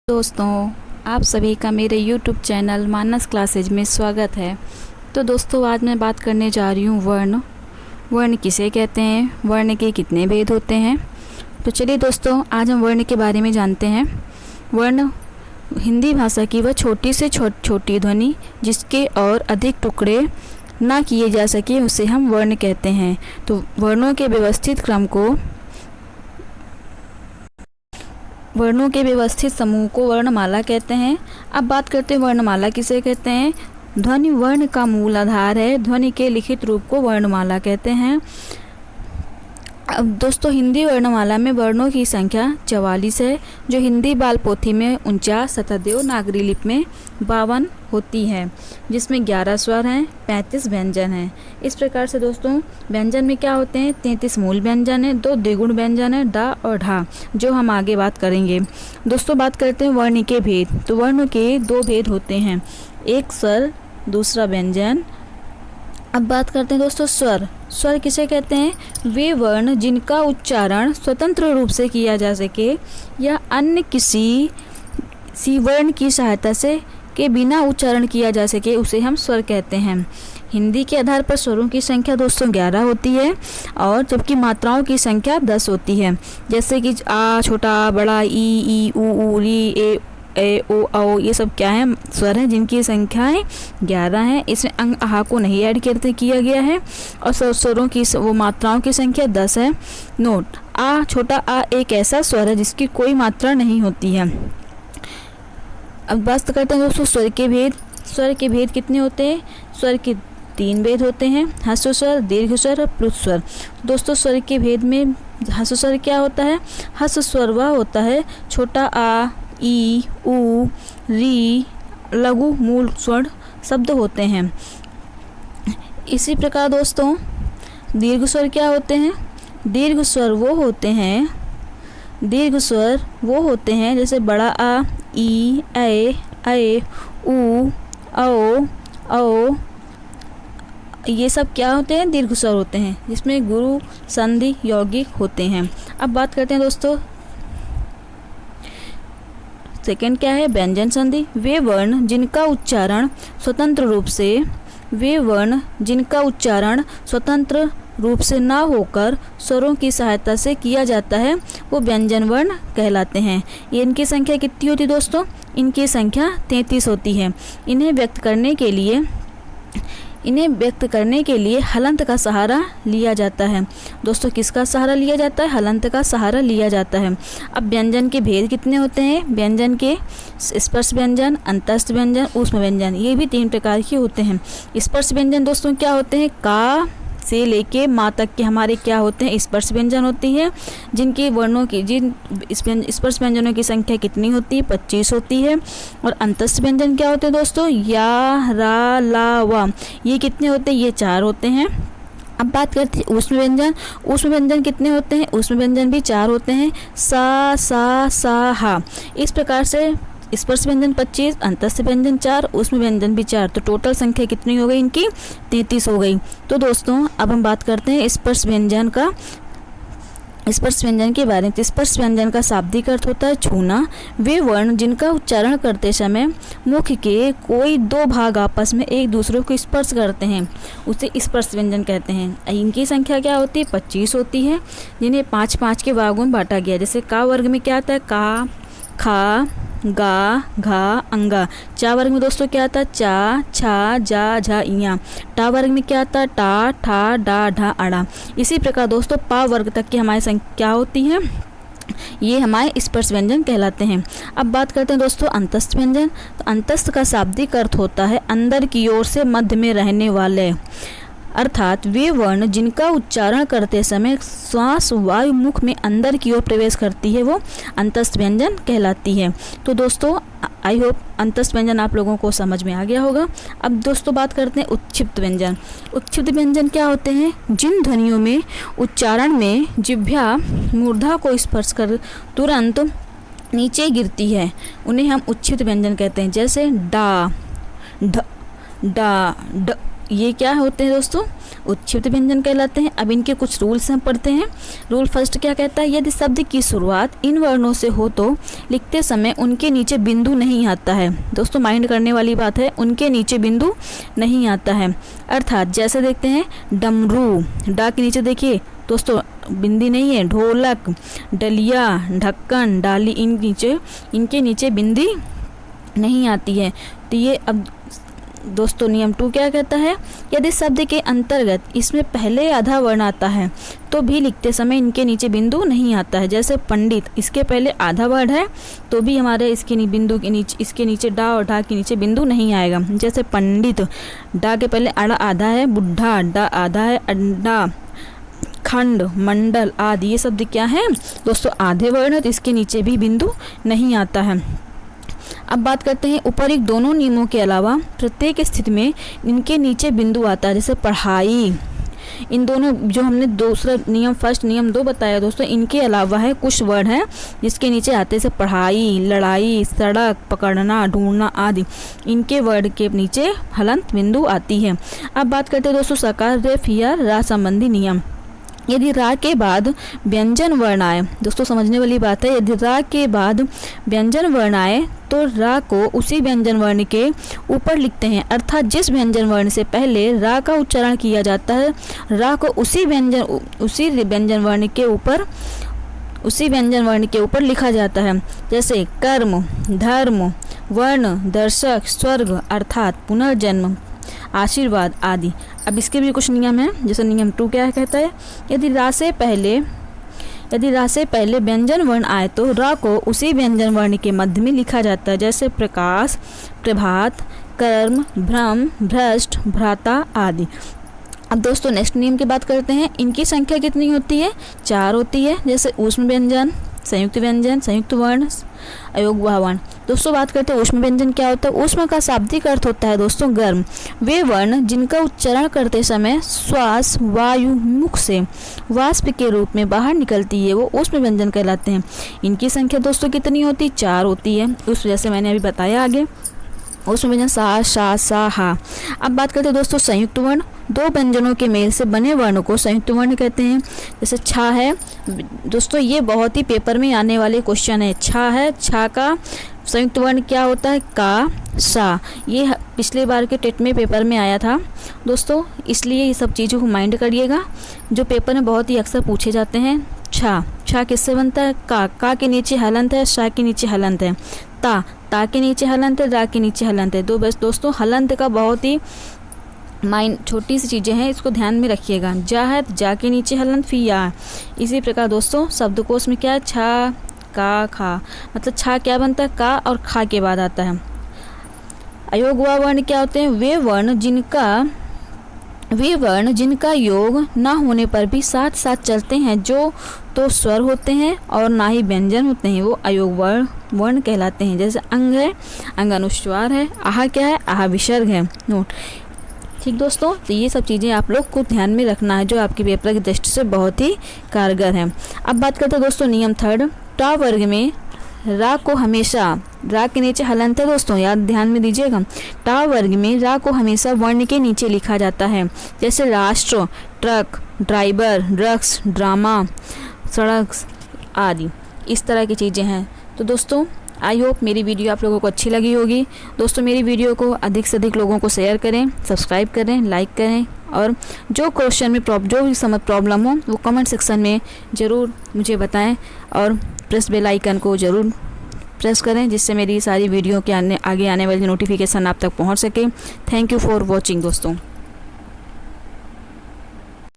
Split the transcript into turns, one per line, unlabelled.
दोस्तों, आप सभी का मेरे YouTube चैनल मानस क्लासेज में स्वागत है। तो दोस्तों, आज मैं बात करने जा रही हूँ वर्ण किसे कहते हैं, वर्ण के कितने भेद होते हैं। तो चलिए दोस्तों, आज हम वर्ण के बारे में जानते हैं। वर्ण हिंदी भाषा की वह छोटी से छोटी ध्वनि जिसके और अधिक टुकड़े ना किए जा सके उसे हम वर्ण कहते हैं। तो वर्णों के व्यवस्थित समूह को वर्णमाला कहते हैं। अब बात करते हैं वर्णमाला किसे कहते हैं। ध्वनि वर्ण का मूल आधार है। ध्वनि के लिखित रूप को वर्णमाला कहते हैं। अब दोस्तों, हिंदी वर्णमाला में वर्णों की संख्या 44 है, जो हिंदी बाल पोथी में 49 तथा देवनागरी लिपि में 52 होती है, जिसमें 11 स्वर हैं, 35 व्यंजन हैं। इस प्रकार से दोस्तों, व्यंजन में क्या होते हैं, 33 मूल व्यंजन है, 2 द्विगुण व्यंजन है, डा और ढा, जो हम आगे बात करेंगे। दोस्तों, बात करते हैं वर्ण के भेद। तो वर्ण के 2 भेद होते हैं, एक स्वर, दूसरा व्यंजन। अब बात करते हैं दोस्तों स्वर किसे कहते हैं। वे वर्ण जिनका उच्चारण स्वतंत्र रूप से किया जा सके या अन्य किसी वर्ण की सहायता से के बिना उच्चारण किया जा सके उसे हम स्वर कहते हैं। हिंदी के आधार पर स्वरों की संख्या दोस्तों 11 होती है, और जबकि मात्राओं की संख्या 10 होती है। जैसे कि आ, छोटा आ, बड़ा ई, ऊ, री, ए, ओ, औ, ये सब क्या है, स्वर हैं जिनकी संख्याएं 11 हैं। इसमें अंग आहा को नहीं ऐड किया गया है, और स्वरों की वो मात्राओं की संख्या 10 है। नोट, आ, छोटा आ एक ऐसा स्वर है जिसकी कोई मात्रा नहीं होती है। अब बात करते हैं दोस्तों स्वर के भेद। स्वर के भेद कितने होते हैं। स्वर के 3 भेद होते हैं, ह्रस्व स्वर, दीर्घ स्वर और प्लुत स्वर। दोस्तों, स्वर के भेद में ह्रस्व स्वर क्या होता है। ह्रस्व स्वर वह होता है छोटा आ, ई, ऊ, री, लघु मूल स्वर शब्द होते हैं। इसी प्रकार दोस्तों, दीर्घ स्वर क्या होते हैं। दीर्घ स्वर वो होते हैं जैसे बड़ा आ, ई, ए, ऊ, औ, ये सब क्या होते हैं, दीर्घ स्वर होते हैं, जिसमें गुरु, संधि, यौगिक होते हैं। अब बात करते हैं दोस्तों सेकंड क्या है, व्यंजन संधि। वे वर्ण जिनका उच्चारण स्वतंत्र रूप से ना होकर स्वरों की सहायता से किया जाता है, वो व्यंजन वर्ण कहलाते हैं। ये इनकी संख्या कितनी होती है दोस्तों, इनकी संख्या 33 होती है। इन्हें व्यक्त करने के लिए हलंत का सहारा लिया जाता है। दोस्तों, किसका सहारा लिया जाता है, हलंत का सहारा लिया जाता है। अब व्यंजन के भेद कितने होते हैं। व्यंजन के स्पर्श व्यंजन, अंतस्थ व्यंजन, ऊष्म व्यंजन, ये भी 3 प्रकार के होते हैं। स्पर्श व्यंजन दोस्तों क्या होते हैं, का से लेके माँ तक के हमारे क्या होते हैं, स्पर्श व्यंजन होती है, जिनके वर्णों की स्पर्श व्यंजनों की संख्या कितनी होती है, 25 होती है। और अंतस्थ व्यंजन क्या होते हैं दोस्तों, या, रा, ला, वा, ये कितने होते हैं, ये 4 होते हैं। अब बात करते हैं ऊष्म व्यंजन। ऊष्म व्यंजन कितने होते हैं, ऊष्म व्यंजन भी 4 होते हैं, सा, सा, हा। इस प्रकार से स्पर्श व्यंजन 25, अंतस्थ व्यंजन 4, ऊष्म व्यंजन भी 4, तो टोटल संख्या कितनी हो गई इनकी, 33 हो गई। तो दोस्तों, अब हम बात करते हैं स्पर्श व्यंजन के बारे में। स्पर्श व्यंजन का शाब्दिक अर्थ होता है छूना। वे वर्ण जिनका उच्चारण करते समय मुख के कोई 2 भाग आपस में एक दूसरे को स्पर्श करते हैं, उसे स्पर्श व्यंजन कहते हैं। इनकी संख्या क्या होती है, 25 होती है, जिन्हें 5-5 के भागों में बांटा गया। जैसे का वर्ग में क्या आता है, का, खा, गा, घा, अंगा। चा वर्ग में दोस्तों क्या आता है, चा, छा, जा, झा, इया। टा वर्ग में क्या आता है, टा, ठा, डा, ढा, अड़ा। इसी प्रकार दोस्तों पा वर्ग तक की हमारी संख्या क्या होती है, ये हमारे स्पर्श व्यंजन कहलाते हैं। अब बात करते हैं दोस्तों अंतस्थ व्यंजन। तो अंतस्थ का शाब्दिक अर्थ होता है अंदर की ओर से मध्य में रहने वाले, अर्थात वे वर्ण जिनका उच्चारण करते समय श्वास वायु मुख में अंदर की ओर प्रवेश करती है, वो अंतस्थ व्यंजन कहलाती है। तो दोस्तों, आई होप अंतस्थ व्यंजन आप लोगों को समझ में आ गया होगा। अब दोस्तों बात करते हैं उत्क्षिप्त व्यंजन। उत्क्षिप्त व्यंजन क्या होते हैं, जिन ध्वनियों में उच्चारण में जिह्वा मूर्धा को स्पर्श कर तुरंत नीचे गिरती है, उन्हें हम उत्क्षिप्त व्यंजन कहते हैं। जैसे डा, ढ, डा, ड, ये क्या होते हैं दोस्तों, उत्क्षिप्त व्यंजन कहलाते हैं। अब इनके कुछ रूल्स हम पढ़ते हैं। रूल फर्स्ट क्या कहता है, यदि शब्द की शुरुआत इन वर्णों से हो तो लिखते समय उनके नीचे बिंदु नहीं आता है। दोस्तों माइंड करने वाली बात है, उनके नीचे बिंदु नहीं आता है। अर्थात जैसे देखते हैं डमरू, डा के नीचे देखिए दोस्तों बिंदी नहीं है। ढोलक, डलिया, ढक्कन, डाली, इनके नीचे बिंदी नहीं आती है। तो ये अब दोस्तों नियम 2 क्या कहता है, यदि शब्द के अंतर्गत इसमें पहले आधा वर्ण आता है तो भी लिखते समय इनके नीचे बिंदु नहीं आता है। जैसे पंडित, इसके पहले आधा वर्ड है तो भी हमारे इसके बिंदु के नीचे, इसके नीचे डा और ढा के नीचे बिंदु नहीं आएगा। जैसे पंडित, डा के पहले आड़ा आधा है, बुढ़ा, डा आधा है, अंडा, खंड, मंडल आदि ये शब्द क्या है दोस्तों, आधे वर्ण है तो इसके नीचे भी बिंदु नहीं आता है। अब बात करते हैं ऊपरी दोनों नियमों के अलावा प्रत्येक स्थिति में इनके नीचे बिंदु आता है। जैसे पढ़ाई, इन दोनों जो हमने दूसरा नियम फर्स्ट नियम 2 बताया दोस्तों, इनके अलावा है कुछ वर्ड हैं जिसके नीचे आते हैं, जैसे पढ़ाई, लड़ाई, सड़क, पकड़ना, ढूंढना आदि, इनके वर्ड के नीचे हलंत बिंदु आती है। अब बात करते हैं दोस्तों सकार, रेफ या रा संबंधी नियम। यदि रा के बाद व्यंजन वर्ण आए, दोस्तों समझने वाली बात है, यदि रा के बाद व्यंजन वर्ण आए तो रा को उसी व्यंजन वर्ण के ऊपर लिखते हैं। अर्थात जिस व्यंजन वर्ण से पहले रा का उच्चारण किया जाता है, रा को उसी व्यंजन वर्ण के ऊपर लिखा जाता है। जैसे कर्म, धर्म, वर्ण, दर्शक, स्वर्ग अर्थात पुनर्जन्म, आशीर्वाद आदि। अब इसके भी कुछ नियम हैं। जैसे नियम 2 क्या कहता है, यदि रा से पहले व्यंजन वर्ण आए तो रा को उसी व्यंजन वर्ण के मध्य में लिखा जाता है। जैसे प्रकाश, प्रभात, कर्म, भ्रम, भ्रष्ट, भ्राता आदि। अब दोस्तों नेक्स्ट नियम की बात करते हैं। इनकी संख्या कितनी होती है, 4 होती है। जैसे ऊष्म व्यंजन, संयुक्त व्यंजन, संयुक्त वर्ण, अयोगवाह वर्ण। दोस्तों बात करते हैं ऊष्म व्यंजन क्या होता है। ऊष्म का शाब्दिक अर्थ होता है दोस्तों गर्म। वे वर्ण जिनका उच्चारण करते समय श्वास वायु मुख से वाष्प के रूप में बाहर निकलती है वो ऊष्म व्यंजन कहलाते हैं। इनकी संख्या दोस्तों कितनी होती है, 4 होती है। उस वजह से मैंने अभी बताया आगे। ऊष्म व्यंजन सा, शा, सा, हा। अब बात करते हैं दोस्तों संयुक्त वर्ण। 2 व्यंजनों के मेल से बने वर्ण को संयुक्त वर्ण कहते हैं। जैसे छा है दोस्तों, ये बहुत ही पेपर में आने वाले क्वेश्चन है। छा है, छा का संयुक्त वर्ण क्या होता है, का, सा। ये पिछले बार के टेट में पेपर में आया था दोस्तों, इसलिए ये सब चीज़ों को माइंड करिएगा जो पेपर में बहुत ही अक्सर पूछे जाते हैं। छा, छा किससे बनता है, का के नीचे हलंत है, शा के नीचे हलंत है, ता के नीचे हलंत है, रा के नीचे हलंत है। बस दोस्तों हलंत का बहुत ही माइंड, छोटी सी चीज़ें हैं, इसको ध्यान में रखिएगा। जा है तो जा के नीचे हलंत, फिर या। इसी प्रकार दोस्तों शब्दकोश में क्या है, छा, का, खा, मतलब छा क्या बनता है, का और खा के बाद आता है। अयोगवाह वर्ण क्या होते हैं, वे वर्ण जिनका योग ना होने पर भी साथ साथ चलते हैं, जो तो स्वर होते हैं और ना ही व्यंजन होते हैं, वो अयोगवाह वर्ण कहलाते हैं। जैसे अंग है, अंग अनुस्वार है, आहा क्या है, आहा विसर्ग है। नोट ठीक दोस्तों, तो ये सब चीज़ें आप लोग को ध्यान में रखना है जो आपके पेपर की दृष्टि से बहुत ही कारगर है। अब बात करते हैं दोस्तों नियम 3। टा वर्ग में रा को हमेशा, रा के नीचे हलंत है दोस्तों, याद ध्यान में दीजिएगा। टा वर्ग में रा को हमेशा वर्ण के नीचे लिखा जाता है। जैसे राष्ट्र, ट्रक, ड्राइवर, ड्रग्स, ड्रामा, सड़क आदि, इस तरह की चीज़ें हैं। तो दोस्तों आई होप मेरी वीडियो आप लोगों को अच्छी लगी होगी। दोस्तों मेरी वीडियो को अधिक से अधिक लोगों को शेयर करें, सब्सक्राइब करें, लाइक करें, और जो क्वेश्चन में जो भी समझ प्रॉब्लम हो वो कमेंट सेक्शन में ज़रूर मुझे बताएं, और प्रेस बेल आइकन को ज़रूर प्रेस करें जिससे मेरी सारी वीडियो के आगे आने वाली नोटिफिकेशन आप तक पहुंच सके। थैंक यू फॉर वॉचिंग दोस्तों।